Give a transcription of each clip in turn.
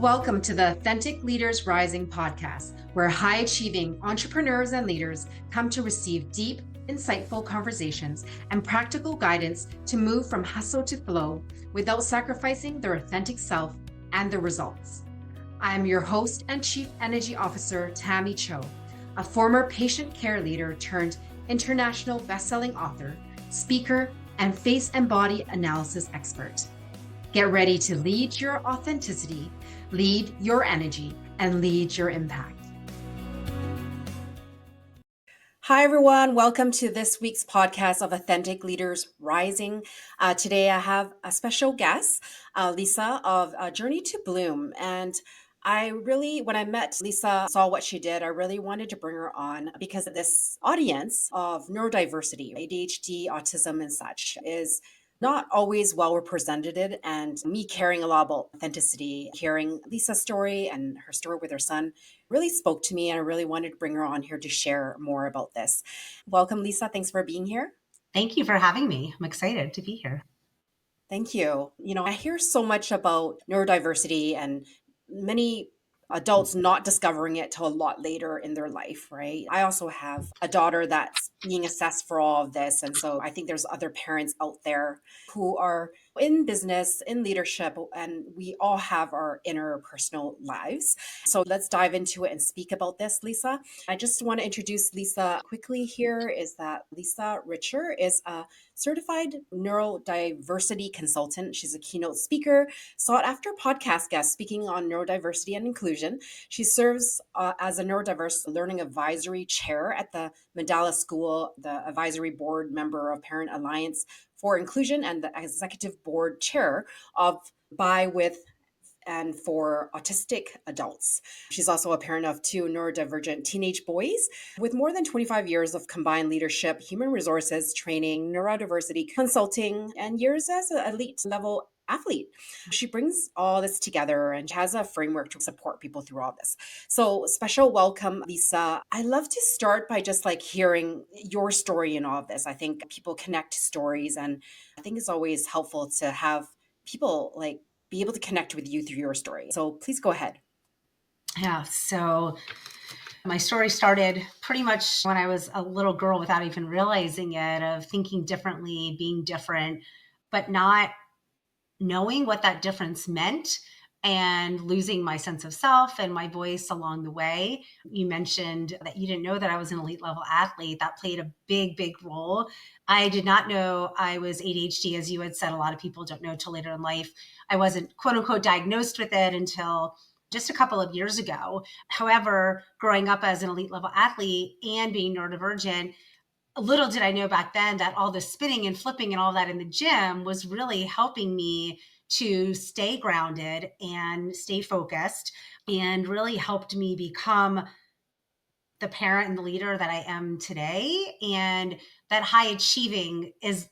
Welcome to the Authentic Leaders Rising podcast, where high-achieving entrepreneurs and leaders come to receive deep, insightful conversations and practical guidance to move from hustle to flow without sacrificing their authentic self and the results. I am your host and Chief Energy Officer, Tammy Cho, a former patient care leader turned international best-selling author, speaker, and face and body analysis expert. Get ready to lead your authenticity, lead your energy, and lead your impact. Hi, everyone. Welcome to this week's podcast of Authentic Leaders Rising. Today, I have a special guest, Lisa of Journey to Bloom. And when I met Lisa, saw what she did, I really wanted to bring her on because this audience of neurodiversity, ADHD, autism, and such is not always well represented, and me caring a lot about authenticity, hearing Lisa's story and her story with her son really spoke to me, and I really wanted to bring her on here to share more about this. Welcome, Lisa. Thanks for being here. Thank you for having me. I'm excited to be here. Thank you. I hear so much about neurodiversity and many adults not discovering it till a lot later in their life, right? I also have a daughter that's being assessed for all of this. And so I think there's other parents out there who are in business, in leadership, and we all have our inner personal lives. So let's dive into it and speak about this, Lisa. I just want to introduce Lisa quickly here is that Lisa Richer is a certified neurodiversity consultant. She's a keynote speaker, sought after podcast guest speaking on neurodiversity and inclusion. She serves as a neurodiverse learning advisory chair at the Mandala School, the advisory board member of Parent Alliance for Inclusion, and the executive board chair of By With and for autistic adults. She's also a parent of two neurodivergent teenage boys with more than 25 years of combined leadership, human resources, training, neurodiversity consulting, and years as an elite level athlete. She brings all this together and has a framework to support people through all this. So special welcome, Lisa. I love to start by just hearing your story in all of this. I think people connect to stories, and I think it's always helpful to have people be able to connect with you through your story. So please go ahead. Yeah. So my story started pretty much when I was a little girl without even realizing it, of thinking differently, being different, but not knowing what that difference meant and losing my sense of self and my voice along the way. You mentioned that you didn't know that I was an elite level athlete. That played a big, big role. I did not know I was ADHD, as you had said. A lot of people don't know till later in life. I wasn't quote unquote diagnosed with it until just a couple of years ago. However, growing up as an elite level athlete and being neurodivergent, little did I know back then that all the spinning and flipping and all that in the gym was really helping me to stay grounded and stay focused, and really helped me become the parent and the leader that I am today. And that high achieving is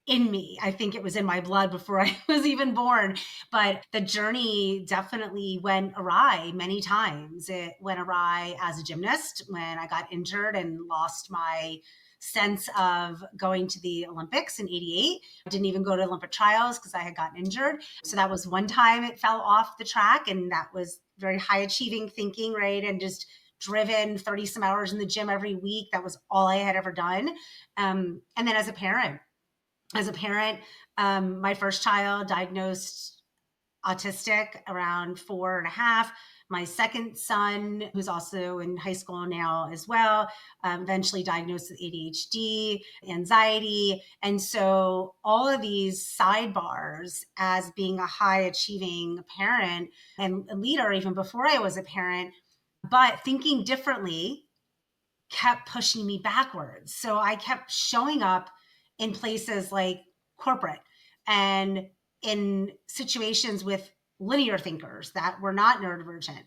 in me. I think it was in my blood before I was even born, but the journey definitely went awry many times. It went awry as a gymnast when I got injured and lost my sense of going to the Olympics in '88. I didn't even go to Olympic trials because I had gotten injured. So that was one time it fell off the track, and that was very high achieving thinking, right? And just driven 30 some hours in the gym every week. That was all I had ever done. And then as a parent, my first child diagnosed autistic around 4.5. My second son, who's also in high school now as well, eventually diagnosed with ADHD, anxiety. And so all of these sidebars as being a high achieving parent and a leader, even before I was a parent, but thinking differently, kept pushing me backwards. So I kept showing up in places like corporate and in situations with linear thinkers that were not neurodivergent,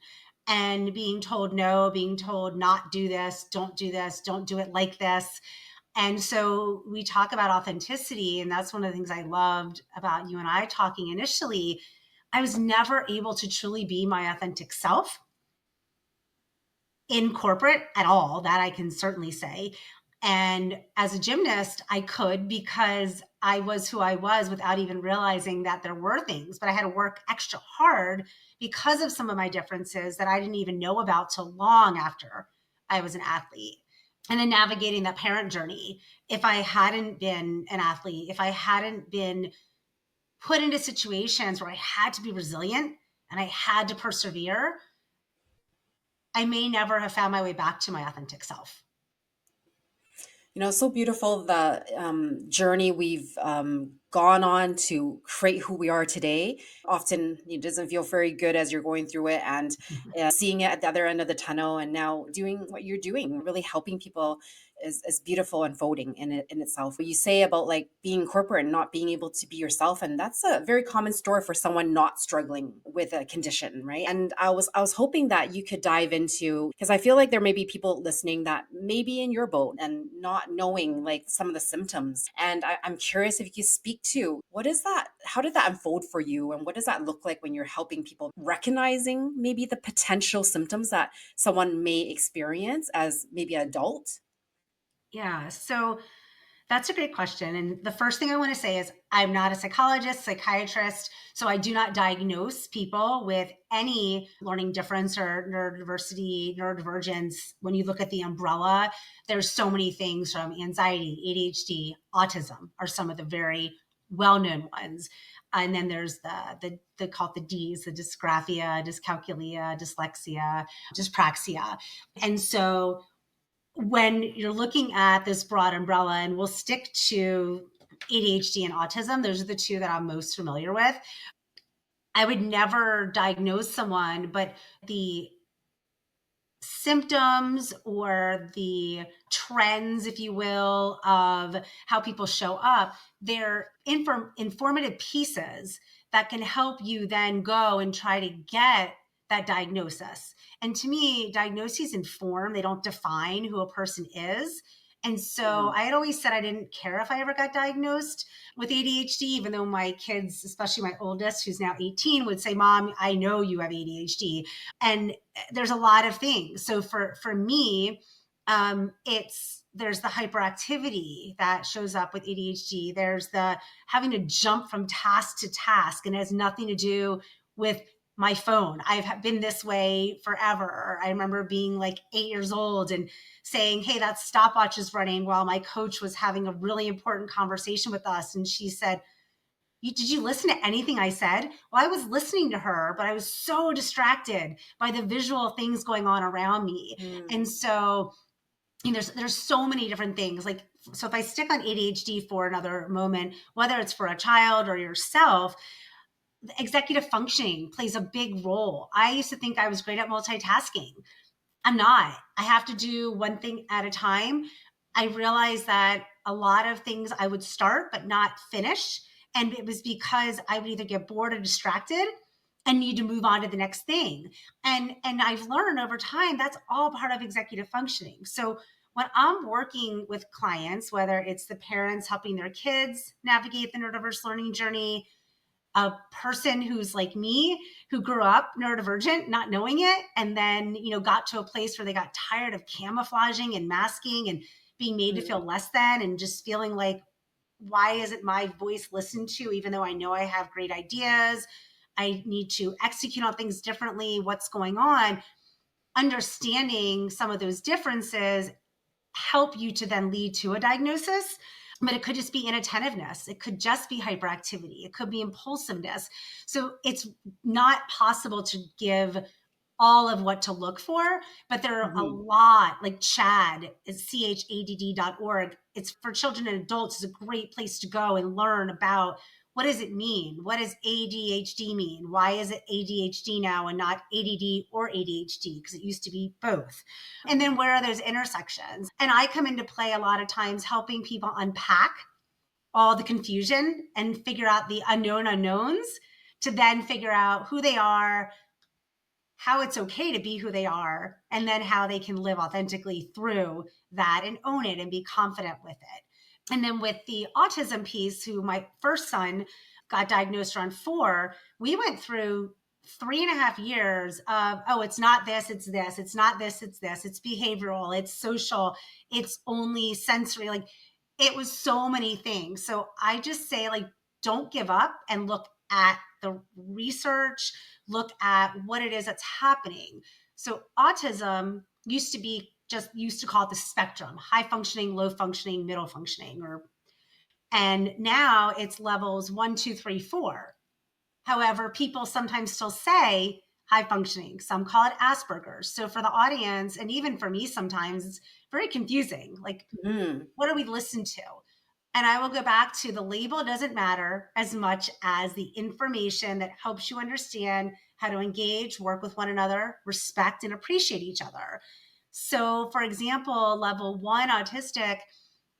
and being told no, being told not do this, don't do it like this. And so we talk about authenticity, and that's one of the things I loved about you and I talking initially. I was never able to truly be my authentic self in corporate at all, that I can certainly say. And as a gymnast, I could, because I was who I was without even realizing that there were things, but I had to work extra hard because of some of my differences that I didn't even know about till long after I was an athlete. And then navigating that parent journey. If I hadn't been an athlete, if I hadn't been put into situations where I had to be resilient and I had to persevere, I may never have found my way back to my authentic self. It's so beautiful the journey we've gone on to create who we are today. Often it doesn't feel very good as you're going through it, and seeing it at the other end of the tunnel, and now doing what you're doing, really helping people is beautiful, unfolding in itself. What you say about like being corporate and not being able to be yourself, and that's a very common story for someone not struggling with a condition, right? And I was hoping that you could dive into, because I feel like there may be people listening that may be in your boat and not knowing like some of the symptoms. And I'm curious if you could speak to what is that? How did that unfold for you? And what does that look like when you're helping people recognizing maybe the potential symptoms that someone may experience as maybe an adult? Yeah. So that's a great question. And the first thing I want to say is I'm not a psychologist, psychiatrist, so I do not diagnose people with any learning difference or neurodiversity, neurodivergence. When you look at the umbrella, there's so many things from anxiety, ADHD, autism are some of the very well-known ones. And then there's the called the D's, the dysgraphia, dyscalculia, dyslexia, dyspraxia. And so when you're looking at this broad umbrella, and we'll stick to ADHD and autism, those are the two that I'm most familiar with. I would never diagnose someone, but the symptoms or the trends, if you will, of how people show up, they're informative pieces that can help you then go and try to get that diagnosis. And to me, diagnoses inform, they don't define who a person is. And so Mhm. I had always said I didn't care if I ever got diagnosed with ADHD, even though my kids, especially my oldest, who's now 18, would say, Mom, I know you have ADHD. And there's a lot of things. So for me, there's the hyperactivity that shows up with ADHD. There's the having to jump from task to task, and it has nothing to do with my phone. I've been this way forever. I remember being like 8 years old and saying, hey, that stopwatch is running while my coach was having a really important conversation with us. And she said, did you listen to anything I said? Well, I was listening to her, but I was so distracted by the visual things going on around me. Mm. And so there's so many different things. Like, so if I stick on ADHD for another moment, whether it's for a child or yourself, executive functioning plays a big role. I used to think I was great at multitasking. I'm not. I have to do one thing at a time. I realized that a lot of things I would start but not finish. And it was because I would either get bored or distracted and need to move on to the next thing. And I've learned over time that's all part of executive functioning. So when I'm working with clients, whether it's the parents helping their kids navigate the neurodiverse learning journey, a person who's like me, who grew up neurodivergent, not knowing it, and then, got to a place where they got tired of camouflaging and masking and being made to feel Mm. less than, and just feeling like, why isn't my voice listened to, even though I know I have great ideas? I need to execute on things differently. What's going on? Understanding some of those differences help you to then lead to a diagnosis. But it could just be inattentiveness. It could just be hyperactivity. It could be impulsiveness. So it's not possible to give all of what to look for, but there are a Mhm. lot, like CHADD is CHADD.org. It's for children and adults. It's a great place to go and learn about what does it mean? What does ADHD mean? Why is it ADHD now and not ADD or ADHD? Because it used to be both. And then where are those intersections? And I come into play a lot of times helping people unpack all the confusion and figure out the unknown unknowns to then figure out who they are, how it's okay to be who they are, and then how they can live authentically through that and own it and be confident with it. And then with the autism piece, who my first son got diagnosed around 4, we went through 3.5 years of, oh, it's not this, it's this, it's not this, it's this, it's behavioral, it's social, it's only sensory. Like, it was so many things. So I just say, like, don't give up and look at the research, look at what it is that's happening. So autism used to call it the spectrum: high functioning, low functioning, middle functioning, and now it's levels 1, 2, 3, 4. However, people sometimes still say high functioning. Some call it Asperger's. So for the audience, and even for me sometimes, it's very confusing. Like, Mm, what do we listen to? And I will go back to the label doesn't matter as much as the information that helps you understand how to engage, work with one another, respect, and appreciate each other. So, for example, level 1 autistic,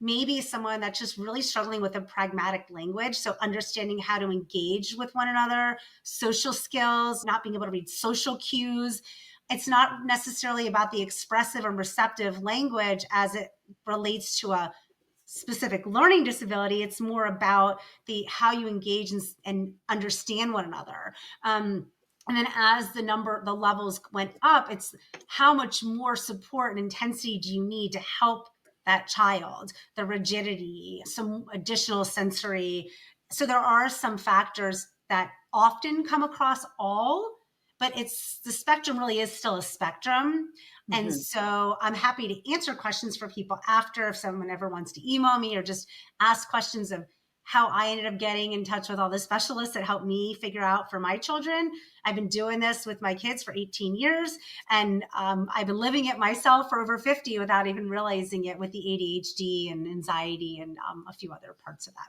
maybe someone that's just really struggling with a pragmatic language. So, understanding how to engage with one another, social skills, not being able to read social cues. It's not necessarily about the expressive and receptive language as it relates to a specific learning disability. It's more about the how you engage and understand one another. And then as the levels went up, it's how much more support and intensity do you need to help that child, the rigidity, some additional sensory. So there are some factors that often come across all, but it's the spectrum really is still a spectrum. And mhm. so I'm happy to answer questions for people after, if someone ever wants to email me or just ask questions of how I ended up getting in touch with all the specialists that helped me figure out for my children. I've been doing this with my kids for 18 years, and I've been living it myself for over 50 without even realizing it, with the ADHD and anxiety and a few other parts of that.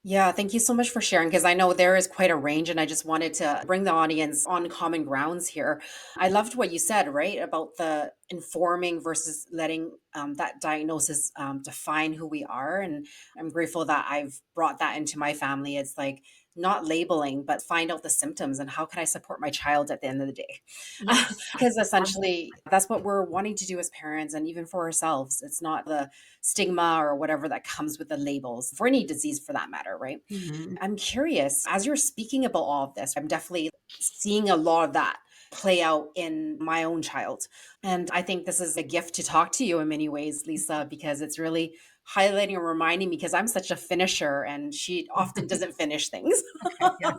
Yeah, thank you so much for sharing because I know there is quite a range, and I just wanted to bring the audience on common grounds here. I loved what you said, right, about the informing versus letting that diagnosis define who we are. And I'm grateful that I've brought that into my family. It's like not labeling, but find out the symptoms and how can I support my child at the end of the day. Yes, Because absolutely. essentially, that's what we're wanting to do as parents and even for ourselves. It's not the stigma or whatever that comes with the labels for any disease for that matter, right? Mhm. I'm curious, as you're speaking about all of this, I'm definitely seeing a lot of that play out in my own child. And I think this is a gift to talk to you in many ways, Lisa, because it's really highlighting and reminding me because I'm such a finisher and she often doesn't finish things. Okay,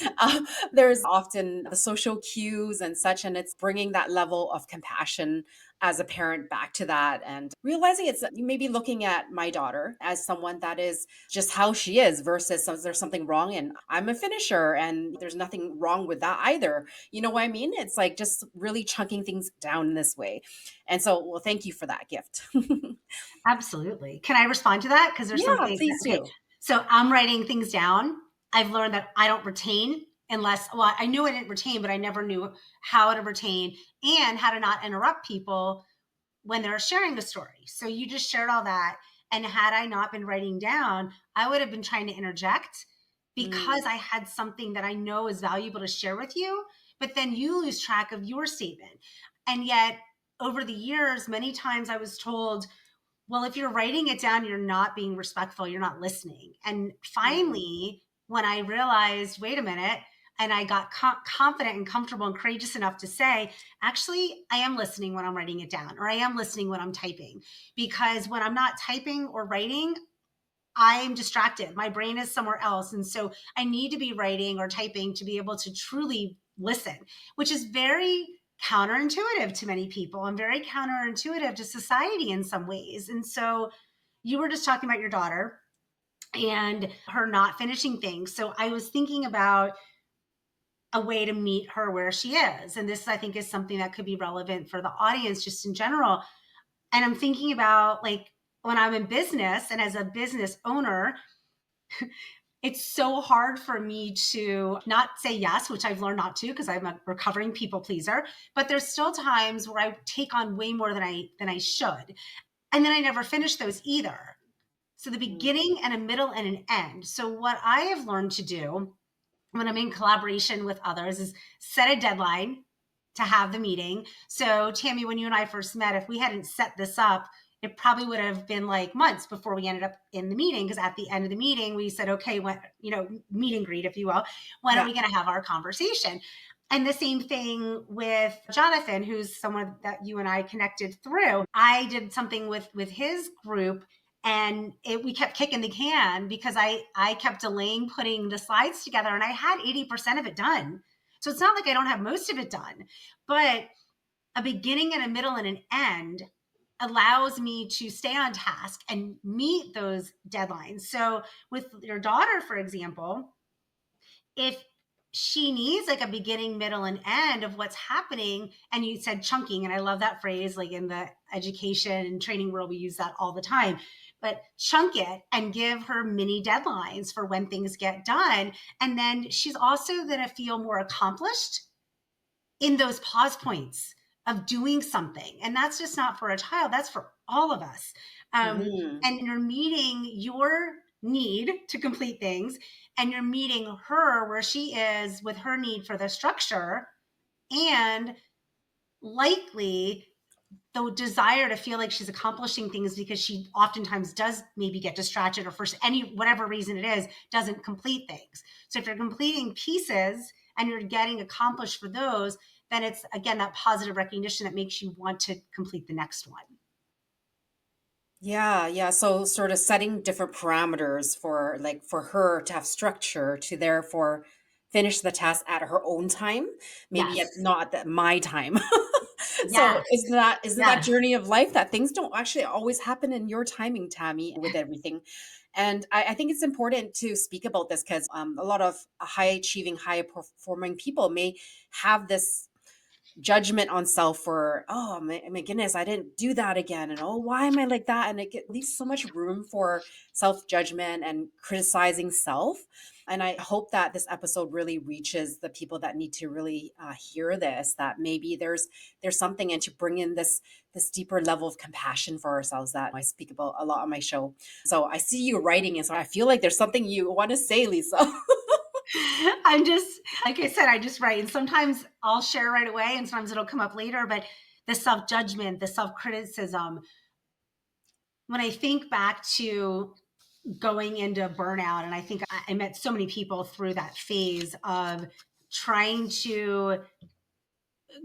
yeah. There's often the social cues and such, and it's bringing that level of compassion as a parent back to that and realizing it's maybe looking at my daughter as someone that is just how she is versus there's something wrong and I'm a finisher and there's nothing wrong with that either. You know what I mean? It's like just really chunking things down in this way. And so, well, thank you for that gift. Absolutely. Can I respond to that? Because there's Yeah, something please okay. do. So I'm writing things down. I've learned that I don't retain unless, well, I knew I didn't retain, but I never knew how to retain and how to not interrupt people when they're sharing the story. So you just shared all that. And had I not been writing down, I would have been trying to interject because Mm, I had something that I know is valuable to share with you. But then you lose track of your statement. And yet, over the years, many times I was told, well, if you're writing it down, you're not being respectful, you're not listening. And mm, finally, when I realized, wait a minute, and I got confident and comfortable and courageous enough to say, actually, I am listening when I'm writing it down, or I am listening when I'm typing. Because when I'm not typing or writing, I'm distracted. My brain is somewhere else. And so I need to be writing or typing to be able to truly listen, which is very counterintuitive to many people and very counterintuitive to society in some ways. And so you were just talking about your daughter and her not finishing things. So I was thinking about a way to meet her where she is. And this, I think, is something that could be relevant for the audience just in general. And I'm thinking about, like, when I'm in business and as a business owner, it's so hard for me to not say yes, which I've learned not to because I'm a recovering people pleaser. But there's still times where I take on way more than I should. And then I never finish those either. So the mm, beginning and a middle and an end. So what I have learned to do when I'm in collaboration with others is set a deadline to have the meeting. So Tammy, when you and I first met, if we hadn't set this up, it probably would have been like months before we ended up in the meeting. Because at the end of the meeting, we said, okay, when, meet and greet, if you will, when are yeah. we going to have our conversation? And the same thing with Jonathan, who's someone that you and I connected through. I did something with his group, And we kept kicking the can because I kept delaying putting the slides together, and I had 80% of it done. So it's not like I don't have most of it done, but a beginning and a middle and an end allows me to stay on task and meet those deadlines. So with your daughter, for example, if she needs like a beginning, middle, and end of what's happening, and you said chunking, and I love that phrase, like in the education and training world, we use that all the time. But chunk it and give her mini deadlines for when things get done. And then she's also going to feel more accomplished in those pause points of doing something. And that's just not for a child, that's for all of us. Mhm. And you're meeting your need to complete things, and you're meeting her where she is with her need for the structure, and likely the desire to feel like she's accomplishing things because she oftentimes does maybe get distracted, or for any whatever reason it is, doesn't complete things. So if you're completing pieces and you're getting accomplished for those, then it's again that positive recognition that makes you want to complete the next one. Yeah, yeah. So sort of setting different parameters for like for her to have structure to therefore finish the task at her own time, maybe at Yes. not at my time. So Yes. isn't that Yes. journey of life that things don't actually always happen in your timing, Tammy, with everything. And I think it's important to speak about this because a lot of high achieving, high performing people may have this judgment on self for my goodness, I didn't do that again, and oh, why am I like that, and leaves so much room for self judgment and criticizing self. And I hope that this episode really reaches the people that need to really hear this, that maybe there's something, and to bring in this deeper level of compassion for ourselves that I speak about a lot on my show. So I see you writing, and so I feel like there's something you want to say, Lisa. I'm just, like I said, I just write. And sometimes I'll share right away, and sometimes it'll come up later. But the self judgment, the self criticism, when I think back to going into burnout, and I think I met so many people through that phase of trying to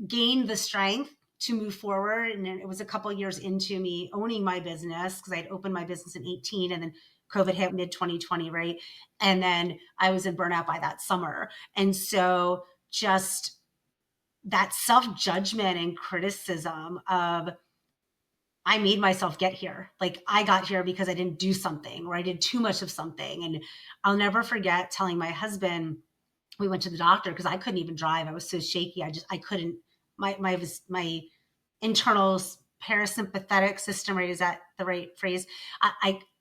gain the strength to move forward. And it was a couple of years into me owning my business, because I'd opened my business in 18, and then COVID hit mid 2020, right? And then I was in burnout by that summer. And so just that self judgment and criticism of, I made myself get here. Like I got here because I didn't do something, or I did too much of something. And I'll never forget telling my husband, we went to the doctor because I couldn't even drive. I was so shaky. I couldn't, my internal parasympathetic system, right? Is that the right phrase?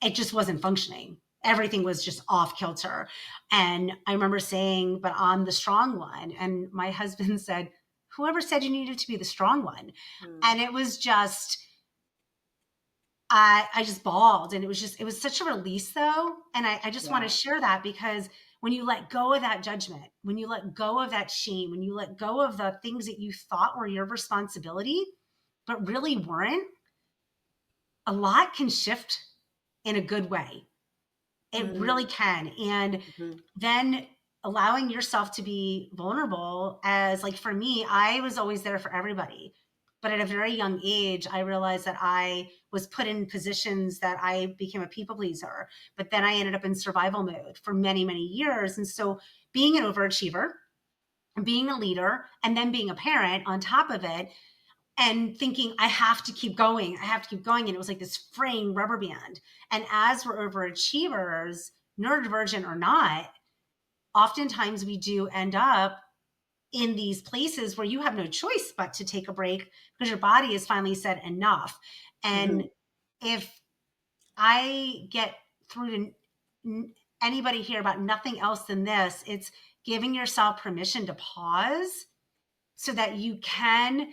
It just wasn't functioning. Everything was just off kilter. And I remember saying, but I'm the strong one. And my husband said, whoever said you needed to be the strong one? Mm, And it was just, I just bawled, and it was such a release though. And I just want to yeah. share that, because when you let go of that judgment, when you let go of that shame, when you let go of the things that you thought were your responsibility, but really weren't, a lot can shift in a good way. It really Mm, can. And mhm, then allowing yourself to be vulnerable, as like for me, I was always there for everybody. But at a very young age, I realized that I was put in positions that I became a people pleaser. But then I ended up in survival mode for many, many years. And so being an overachiever, being a leader, and then being a parent on top of it, and thinking, I have to keep going. I have to keep going. And it was like this fraying rubber band. And as we're overachievers, neurodivergent or not, oftentimes we do end up in these places where you have no choice but to take a break, because your body has finally said enough. And mhm, if I get through to anybody here about nothing else than this, it's giving yourself permission to pause so that you can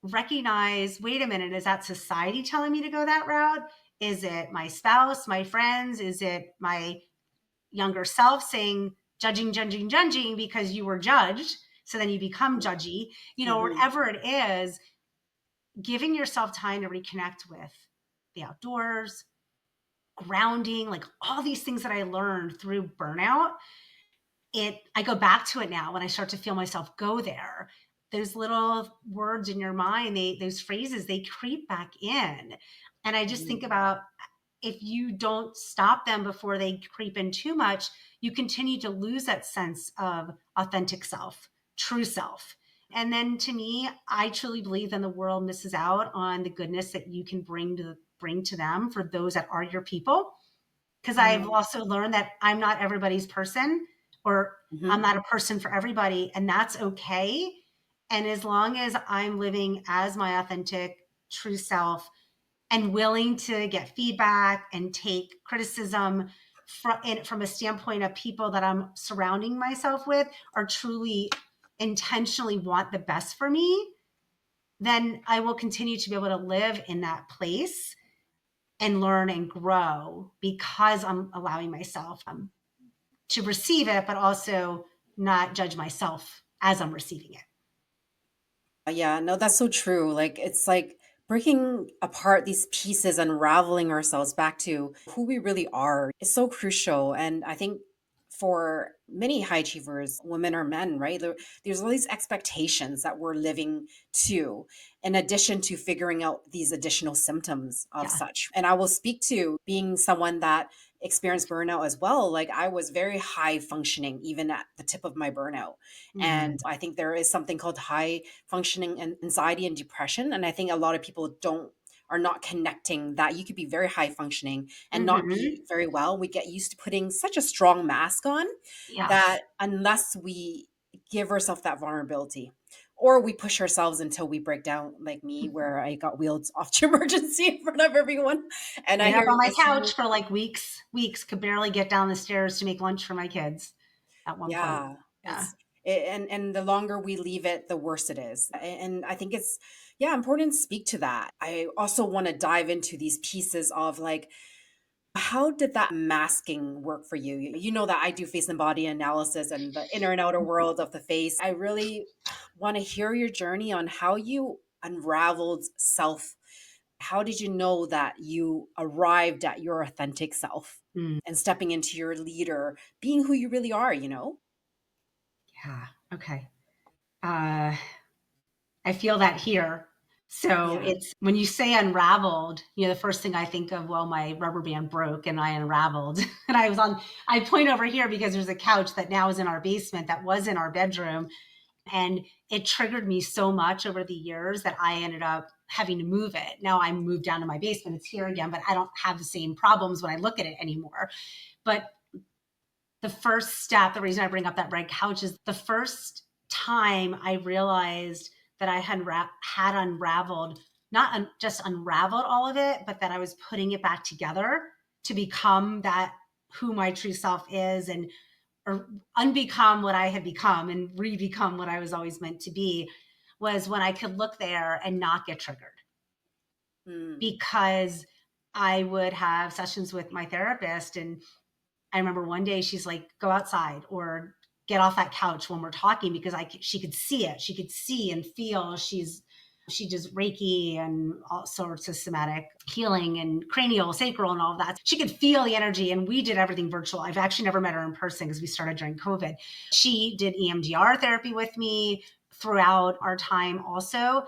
recognize, wait a minute, is that society telling me to go that route? Is it my spouse, my friends? Is it my younger self saying, judging because you were judged? So then you become judgy, mhm, whatever it is, giving yourself time to reconnect with the outdoors, grounding, like all these things that I learned through burnout. I go back to it now when I start to feel myself go there. Those little words in your mind, those phrases, they creep back in. And I just think mhm. about if you don't stop them before they creep in too much, you continue to lose that sense of authentic self, true self. And then to me, I truly believe then the world misses out on the goodness that you can bring to them for those that are your people. Because I've Mm, also learned that I'm not everybody's person, or I'm mhm. not a person for everybody, and that's okay. And as long as I'm living as my authentic, true self and willing to get feedback and take criticism from a standpoint of people that I'm surrounding myself with are truly intentionally want the best for me, then I will continue to be able to live in that place and learn and grow because I'm allowing myself to receive it, but also not judge myself as I'm receiving it. Yeah, no, that's so true. Like, it's like breaking apart these pieces, unraveling ourselves back to who we really are is so crucial. And I think for many high achievers, women or men, right, there's all these expectations that we're living to, in addition to figuring out these additional symptoms of Yeah. such. And I will speak to being someone that experienced burnout as well. Like, I was very high functioning, even at the tip of my burnout. Mm-hmm. And I think there is something called high functioning and anxiety and depression. And I think a lot of people are not connecting that you could be very high functioning and not Mm-hmm. be very well. We get used to putting such a strong mask on Yes. that unless we give ourselves that vulnerability or we push ourselves until we break down, like me, where I got wheeled off to emergency in front of everyone. And I Stayed up hear on my my son, couch for like weeks, could barely get down the stairs to make lunch for my kids at one point. yeah, Yeah. and the longer we leave it, the worse it is. And I think it's, yeah, important to speak to that. I also want to dive into these pieces of like, how did that masking work for you? You know that I do face and body analysis and the inner and outer world of the face. I really want to hear your journey on how you unraveled self. How did you know that you arrived at your authentic self Mm, and stepping into your leader, being who you really are, you know? yeah. Okay. Uh, I feel that here. So Yeah. it's when you say unraveled, the first thing I think of, well, my rubber band broke and I unraveled. And I point over here because there's a couch that now is in our basement that was in our bedroom. And it triggered me so much over the years that I ended up having to move it. Now I moved down to my basement. It's here again, but I don't have the same problems when I look at it anymore. But the first step, the reason I bring up that red couch is the first time I realized that I had unraveled, not just unraveled all of it, but that I was putting it back together to become that who my true self is, and or unbecome what I had become and re-become what I was always meant to be, was when I could look there and not get triggered. Mm. Because I would have sessions with my therapist, and I remember one day she's like, "Go outside or get off that couch when we're talking," because she could see it. She could see and feel. She does Reiki and all sorts of somatic healing and cranial, sacral, and all of that. She could feel the energy, and we did everything virtual. I've actually never met her in person because we started during COVID. She did EMDR therapy with me throughout our time also.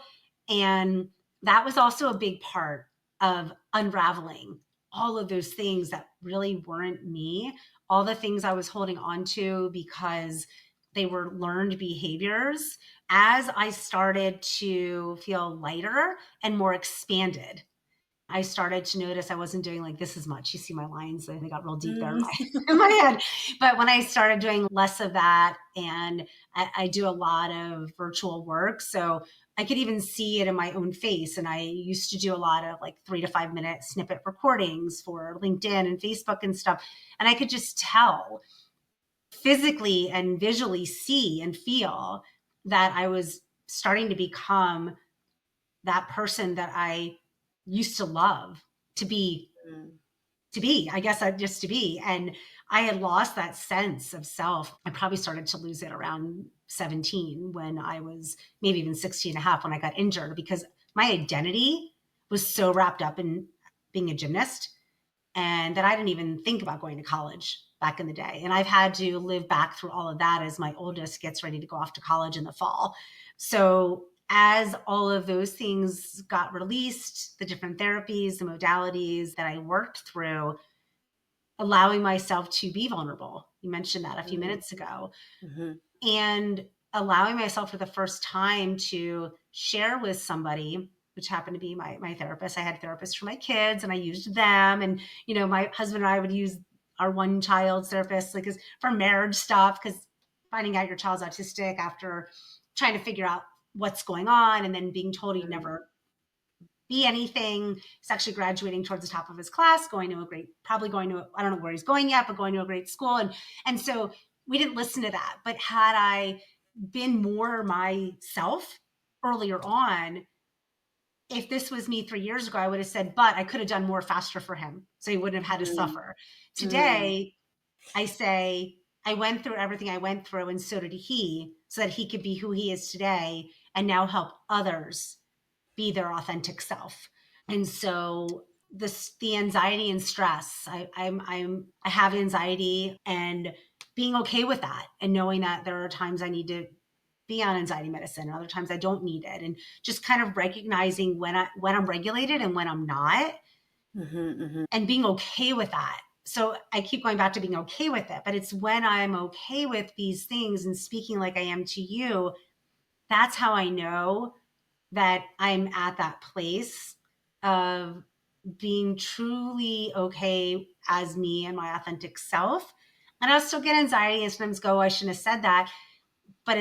And that was also a big part of unraveling all of those things that really weren't me, all the things I was holding on to because they were learned behaviors. As I started to feel lighter and more expanded, I started to notice I wasn't doing like this as much. You see my lines, they got real deep there in Mm. in my head. But when I started doing less of that, and I do a lot of virtual work, so I could even see it in my own face. And I used to do a lot of like 3 to 5 minute snippet recordings for LinkedIn and Facebook and stuff. And I could just tell physically and visually see and feel that I was starting to become that person that I used to love to be, Mm. I guess I just to be. And I had lost that sense of self. I probably started to lose it around 17, when I was maybe even 16 and a half, when I got injured, because my identity was so wrapped up in being a gymnast, and that I didn't even think about going to college back in the day. And I've had to live back through all of that as my oldest gets ready to go off to college in the fall. So as all of those things got released, the different therapies, the modalities that I worked through, allowing myself to be vulnerable. You mentioned that a few minutes ago. Mm-hmm. And allowing myself for the first time to share with somebody, which happened to be my therapist. I had therapists for my kids and I used them. And, my husband and I would use our one child therapist like for marriage stuff, because finding out your child's autistic after trying to figure out what's going on and then being told he'd never be anything. He's actually graduating towards the top of his class, probably going to, I don't know where he's going yet, but going to a great school. And so we didn't listen to that. But had I been more myself earlier on, if this was me 3 years ago, I would have said, but I could have done more faster for him. So he wouldn't have had to suffer. Mm-hmm. Today, I say, I went through everything I went through, and so did he, so that he could be who he is today and now help others be their authentic self. And so the anxiety and stress, I have anxiety, and being okay with that and knowing that there are times I need to be on anxiety medicine and other times I don't need it, and just kind of recognizing when I'm regulated and when I'm not, Mm-hmm. Mm-hmm. and being okay with that. So I keep going back to being okay with it, but it's when I'm okay with these things and speaking like I am to you, that's how I know that I'm at that place of being truly okay as me and my authentic self. And I'll still get anxiety and sometimes go, I shouldn't have said that, but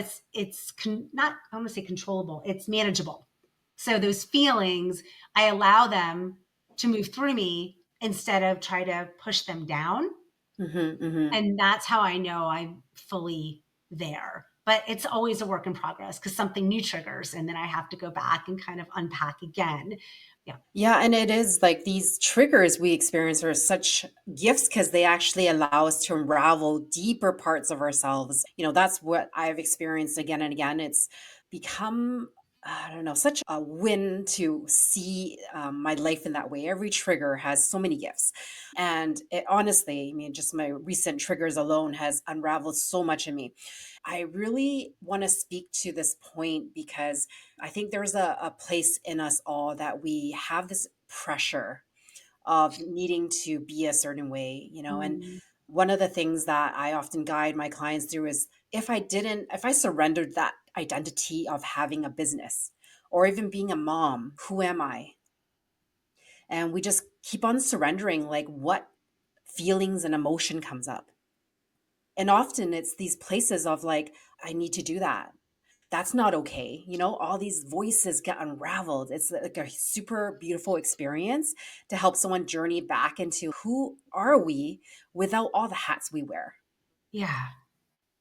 not, I want to say controllable. It's manageable. So those feelings, I allow them to move through me instead of try to push them down. Mm-hmm. Mm-hmm. And that's how I know I'm fully there. But it's always a work in progress because something new triggers and then I have to go back and kind of unpack again. Yeah. Yeah, and it is like these triggers we experience are such gifts because they actually allow us to unravel deeper parts of ourselves. That's what I've experienced again and again. It's become, I don't know, such a win to see my life in that way. Every trigger has so many gifts. And it honestly, I mean, just my recent triggers alone has unraveled so much in me. I really want to speak to this point because I think there's a place in us all that we have this pressure of needing to be a certain way. And Mm, one of the things that I often guide my clients through is if I surrendered that identity of having a business or even being a mom, who am I? And we just keep on surrendering, like what feelings and emotion comes up. And often it's these places of like, I need to do that. That's not okay. All these voices get unraveled. It's like a super beautiful experience to help someone journey back into who are we without all the hats we wear, yeah.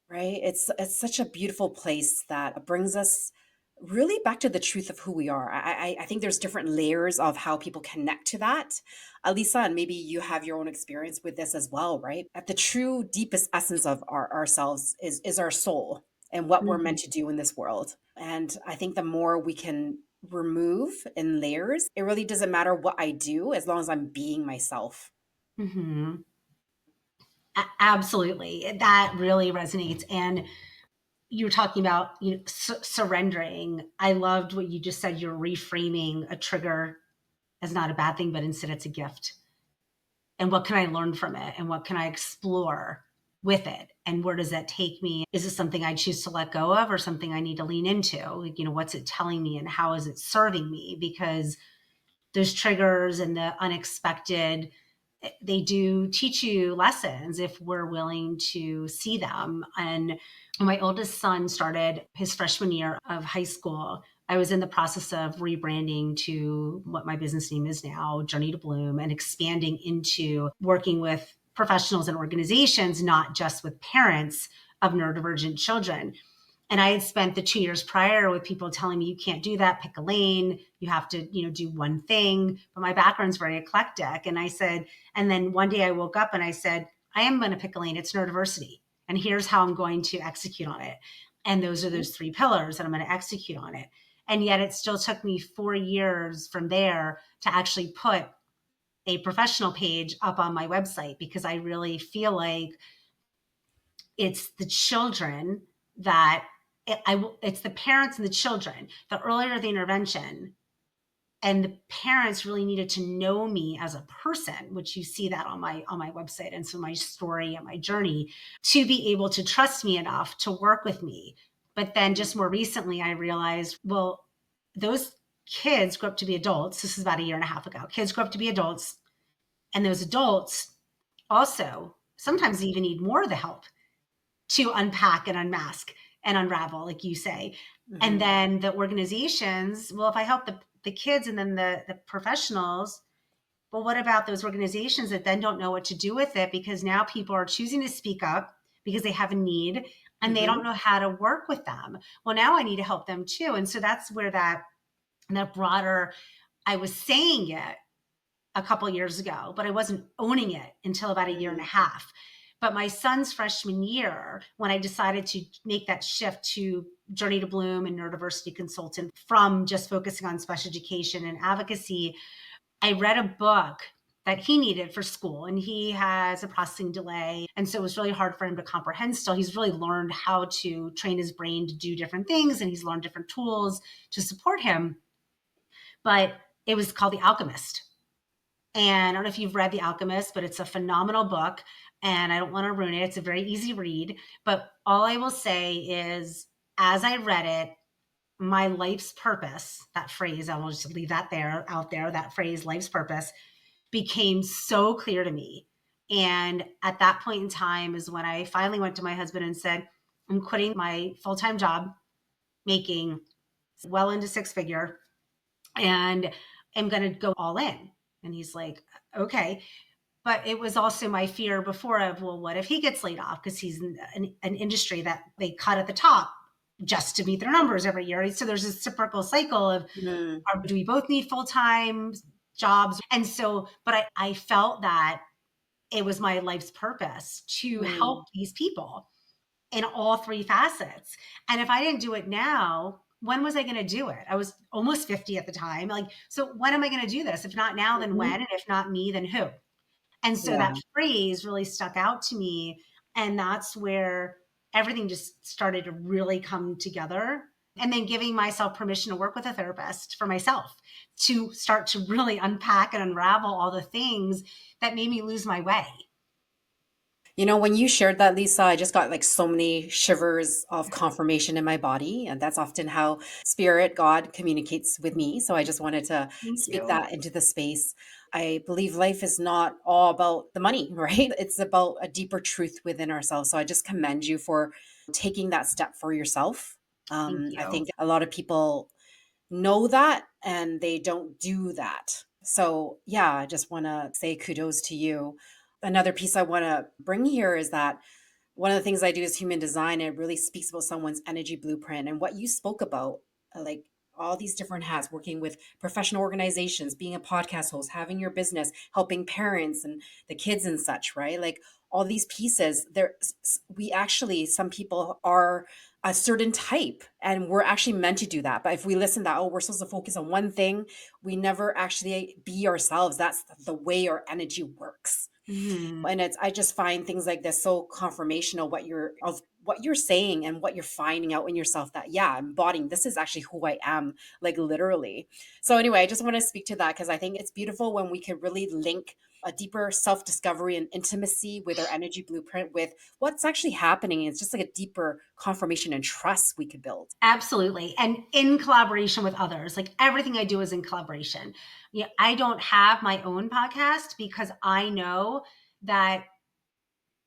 right? It's such a beautiful place that brings us really back to the truth of who we are. I think there's different layers of how people connect to that. Alisa, and maybe you have your own experience with this as well, right? At the true deepest essence of ourselves is our soul and what we're meant Mhm. to do in this world. And I think the more we can remove in layers, it really doesn't matter what I do as long as I'm being myself. Mhm. Absolutely. That really resonates. And you were talking about surrendering. I loved what you just said. You're reframing a trigger as not a bad thing, but instead it's a gift. And what can I learn from it? And what can I explore with it? And where does that take me? Is it something I choose to let go of or something I need to lean into? Like, what's it telling me and how is it serving me? Because those triggers and the unexpected, they do teach you lessons if we're willing to see them. And my oldest son started his freshman year of high school. I was in the process of rebranding to what my business name is now, Journey to Bloom, and expanding into working with professionals and organizations, not just with parents of neurodivergent children. And I had spent the 2 years prior with people telling me, you can't do that, pick a lane, you have to, do one thing. But my background's very eclectic. And I said, and then one day I woke up and I said, I am going to pick a lane. It's neurodiversity. And here's how I'm going to execute on it. And those are those three pillars that I'm going to execute on it. And yet it still took me 4 years from there to actually put a professional page up on my website, because I really feel like it's the children that it's the parents and the children. The earlier the intervention, and the parents really needed to know me as a person, which you see that on my website, and so my story and my journey, to be able to trust me enough to work with me. But then just more recently I realized, well, those kids grew up to be adults. This is about a year and a half ago. Kids grew up to be adults, and those adults also sometimes even need more of the help to unpack and unmask and unravel, like you say. And Mhm. then the organizations, well, if I help the kids and then the professionals, well, what about those organizations that then don't know what to do with it, because now people are choosing to speak up because they have a need and they don't Mhm. know how to work with them. Well, now I need to help them too. And so that's where that broader, I was saying it a couple years ago, but I wasn't owning it until about a year and a Mhm. half. But my son's freshman year, when I decided to make that shift to Journey to Bloom and Neurodiversity Consultant, from just focusing on special education and advocacy, I read a book that he needed for school, and he has a processing delay. And so it was really hard for him to comprehend still. He's really learned how to train his brain to do different things, and he's learned different tools to support him. But it was called The Alchemist. And I don't know if you've read The Alchemist, but it's a phenomenal book. And I don't want to ruin it. It's a very easy read. But all I will say is, as I read it, my life's purpose, that phrase, I will just leave that there, out there, that phrase, life's purpose, became so clear to me. And at that point in time is when I finally went to my husband and said, I'm quitting my full time job, making well into six figure, and I'm going to go all in. And he's like, okay. But it was also my fear before of, well, what if he gets laid off? Because he's in an industry that they cut at the top just to meet their numbers every year. So there's a reciprocal cycle of, Mhm. do we both need full-time jobs? And so, but I felt that it was my life's purpose to help Mm. these people in all three facets. And if I didn't do it now, when was I going to do it? I was almost 50 at the time. Like, so when am I going to do this? If not now, then when? Mhm. And if not me, then who? And so Yeah. that phrase really stuck out to me. And that's where everything just started to really come together. And then giving myself permission to work with a therapist for myself to start to really unpack and unravel all the things that made me lose my way. You know, when you shared that, Lisa, I just got like so many shivers of confirmation in my body. And that's often how spirit, God communicates with me. So I just wanted to Thank speak you. that into the space. I believe life is not all about the money, right? It's about a deeper truth within ourselves. So I just commend you for taking that step for yourself. Thank I you. think a lot of people know that and they don't do that. So, yeah, I just want to say kudos to you. Another piece I want to bring here is that one of the things I do is human design. It really speaks about someone's energy blueprint and what you spoke about, like all these different hats, working with professional organizations, being a podcast host, having your business, helping parents and the kids and such, right? Like all these pieces, we actually, some people are a certain type and we're actually meant to do that. But if we listen that, oh, we're supposed to focus on one thing, we never actually be ourselves. That's the way our energy works. Mhm. And it's, I just find things like this so confirmational, what you're saying and what you're finding out in yourself, that yeah, I'm embodying, this is actually who I am, like literally. So anyway, I just want to speak to that because I think it's beautiful when we can really link a deeper self-discovery and intimacy with our energy blueprint with what's actually happening. It's just like a deeper confirmation and trust we could build. Absolutely. And in collaboration with others, like everything I do is in collaboration. Yeah, I don't have my own podcast because I know that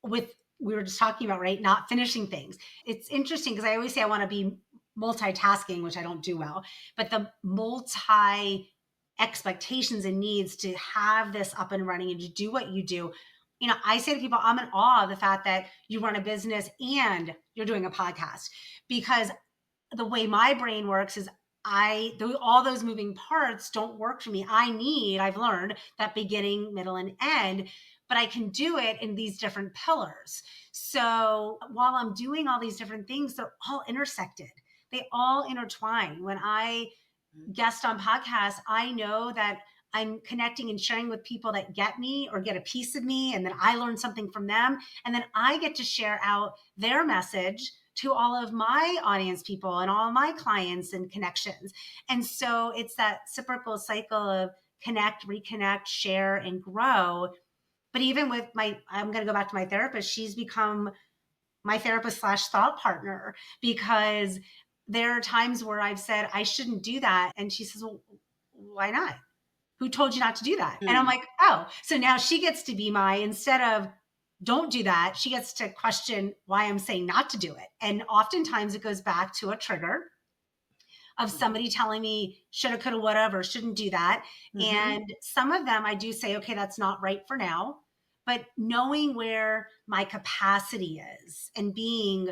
with, we were just talking about, right, not finishing things. It's interesting because I always say I want to be multitasking, which I don't do well, but the multi expectations and needs to have this up and running and to do what you do. You know, I say to people, I'm in awe of the fact that you run a business and you're doing a podcast, because the way my brain works is all those moving parts don't work for me. I've learned that beginning, middle, and end, but I can do it in these different pillars. So while I'm doing all these different things, they're all intersected. They all intertwine. When I guest on podcasts, I know that I'm connecting and sharing with people that get me or get a piece of me, and then I learn something from them. And then I get to share out their message to all of my audience people and all of my clients and connections. And so it's that reciprocal cycle of connect, reconnect, share, and grow. But even with I'm going to go back to my therapist, she's become my therapist slash thought partner, because there are times where I've said, I shouldn't do that. And she says, well, why not? Who told you not to do that? And I'm Mm. like, oh, so now she gets to be instead of don't do that, she gets to question why I'm saying not to do it. And oftentimes it goes back to a trigger of somebody telling me shoulda, coulda, whatever, shouldn't do that. Mm-hmm. And some of them I do say, okay, that's not right for now. But knowing where my capacity is and being,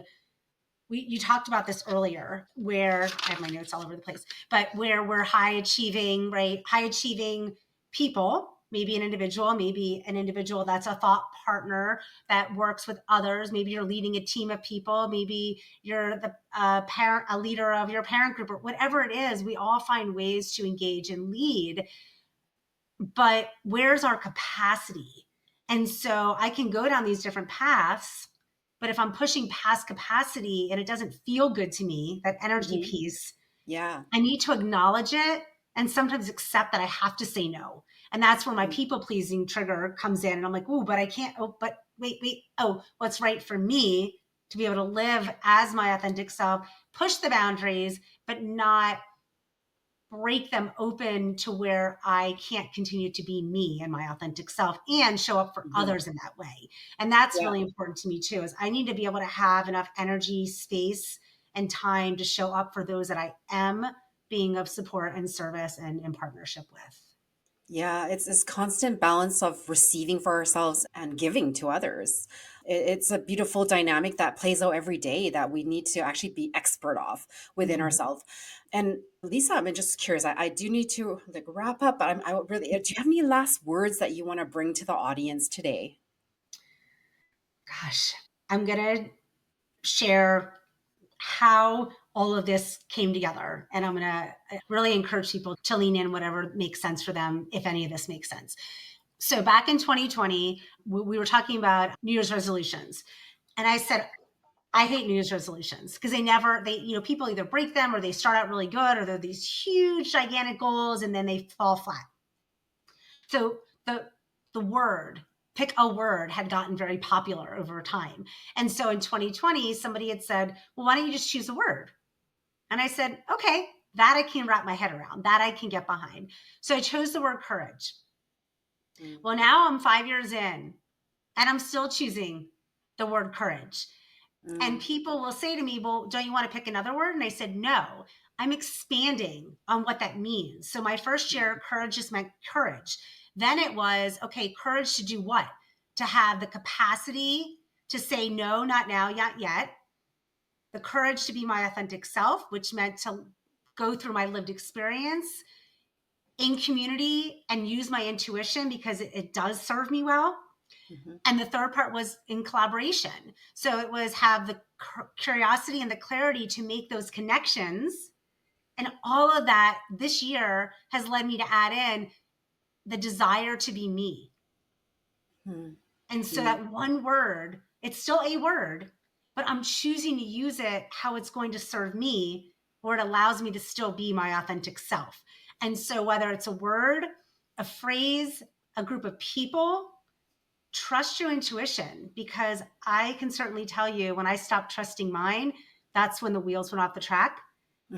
you talked about this earlier, where I have my notes all over the place, but where we're high achieving, right? High achieving people, maybe an individual that's a thought partner that works with others. Maybe you're leading a team of people. Maybe you're the parent, a leader of your parent group, or whatever it is. We all find ways to engage and lead, but where's our capacity? And so I can go down these different paths, but if I'm pushing past capacity and it doesn't feel good to me, that energy Mm-hmm. piece, Yeah. I need to acknowledge it and sometimes accept that I have to say no. And that's where my Mm. people pleasing trigger comes in. And I'm like, oh, but I can't. Oh, but wait. Oh, what's right for me to be able to live as my authentic self, push the boundaries, but not break them open to where I can't continue to be me and my authentic self and show up for Mm-hmm. others in that way. And that's Yeah. really important to me too, is I need to be able to have enough energy, space, and time to show up for those that I am being of support and service and in partnership with. Yeah, it's this constant balance of receiving for ourselves and giving to others. It's a beautiful dynamic that plays out every day that we need to actually be expert of within Mhm. ourselves. And Lisa, I'm just curious. I do need to like wrap up, but I would really. Do you have any last words that you want to bring to the audience today? Gosh, I'm going to share how all of this came together. And I'm going to really encourage people to lean in whatever makes sense for them, if any of this makes sense. So back in 2020, we were talking about New Year's resolutions. And I said, I hate New Year's resolutions because people either break them or they start out really good or they're these huge, gigantic goals and then they fall flat. So the word, pick a word, had gotten very popular over time. And so in 2020, somebody had said, well, why don't you just choose a word? And I said, okay, that I can wrap my head around, that I can get behind. So I chose the word courage. Mm, Well, now I'm 5 years in and I'm still choosing the word courage. And mm, people will say to me, well, don't you want to pick another word? And I said, no, I'm expanding on what that means. So my first year, courage just meant courage. Then it was, okay, courage to do what? To have the capacity to say no, not now, not yet. The courage to be my authentic self, which meant to go through my lived experience in community and use my intuition because it does serve me well. mhm, And the third part was in collaboration. So it was have the curiosity and the clarity to make those connections. And all of that this year has led me to add in the desire to be me. mm, And so mm. that one word, it's still a word, but I'm choosing to use it how it's going to serve me, or it allows me to still be my authentic self. And so whether it's a word, a phrase, a group of people, trust your intuition, because I can certainly tell you when I stopped trusting mine, that's when the wheels went off the track.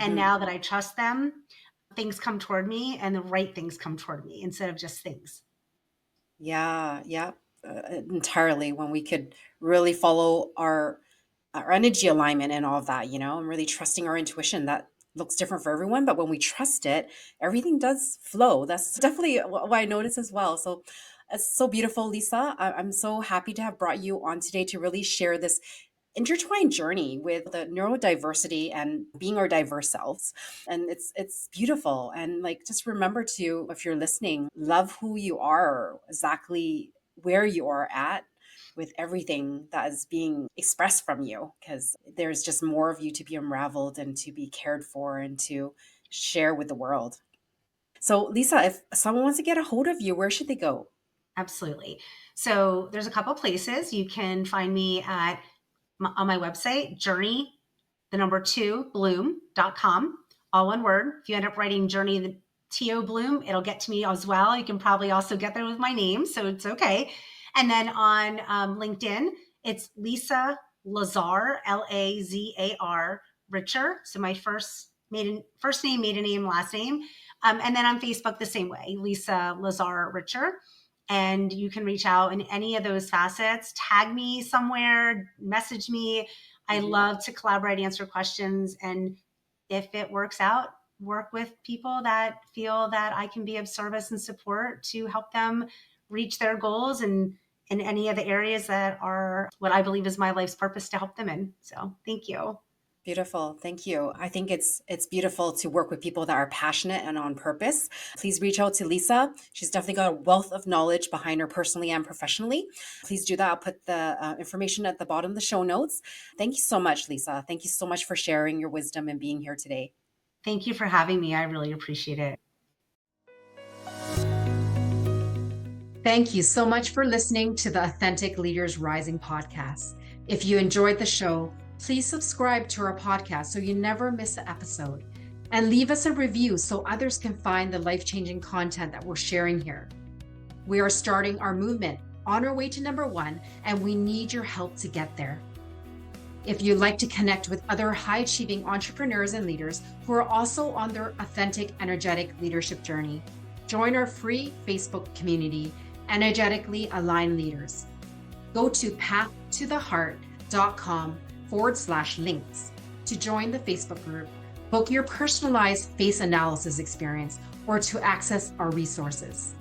And Mhm. now that I trust them, things come toward me and the right things come toward me instead of just things. Yeah, yeah, entirely. When we could really follow our energy alignment and all of that, and really trusting our intuition. That looks different for everyone, but when we trust it, everything does flow. That's definitely what I notice as well. So it's so beautiful, Lisa. I'm so happy to have brought you on today to really share this intertwined journey with the neurodiversity and being our diverse selves. And it's beautiful. And like just remember to, if you're listening, love who you are, exactly where you are at with everything that is being expressed from you, because there's just more of you to be unraveled and to be cared for and to share with the world. So Lisa, if someone wants to get a hold of you, where should they go? Absolutely. So there's a couple places. You can find me at on my website, journey, the number 2, bloom.com, all one word. If you end up writing journey, the T.O. Bloom, it'll get to me as well. You can probably also get there with my name, so it's okay. And then on LinkedIn, it's Lisa Lazar, Lazar, Richer. So my first name, maiden name, last name. And then on Facebook, the same way, Lisa Lazar Richer. And you can reach out in any of those facets, tag me somewhere, message me. I love to collaborate, answer questions. And if it works out, work with people that feel that I can be of service and support to help them reach their goals and in any of the areas that are what I believe is my life's purpose to help them in. So thank you. Beautiful. Thank you. I think it's beautiful to work with people that are passionate and on purpose. Please reach out to Lisa. She's definitely got a wealth of knowledge behind her personally and professionally. Please do that. I'll put the information at the bottom of the show notes. Thank you so much, Lisa. Thank you so much for sharing your wisdom and being here today. Thank you for having me. I really appreciate it. Thank you so much for listening to the Authentic Leaders Rising podcast. If you enjoyed the show, please subscribe to our podcast so you never miss an episode, and leave us a review so others can find the life-changing content that we're sharing here. We are starting our movement on our way to number 1, and we need your help to get there. If you'd like to connect with other high-achieving entrepreneurs and leaders who are also on their authentic, energetic leadership journey, join our free Facebook community, Energetically Aligned Leaders. Go to pathtotheheart.com/links to join the Facebook group, book your personalized face analysis experience, or to access our resources.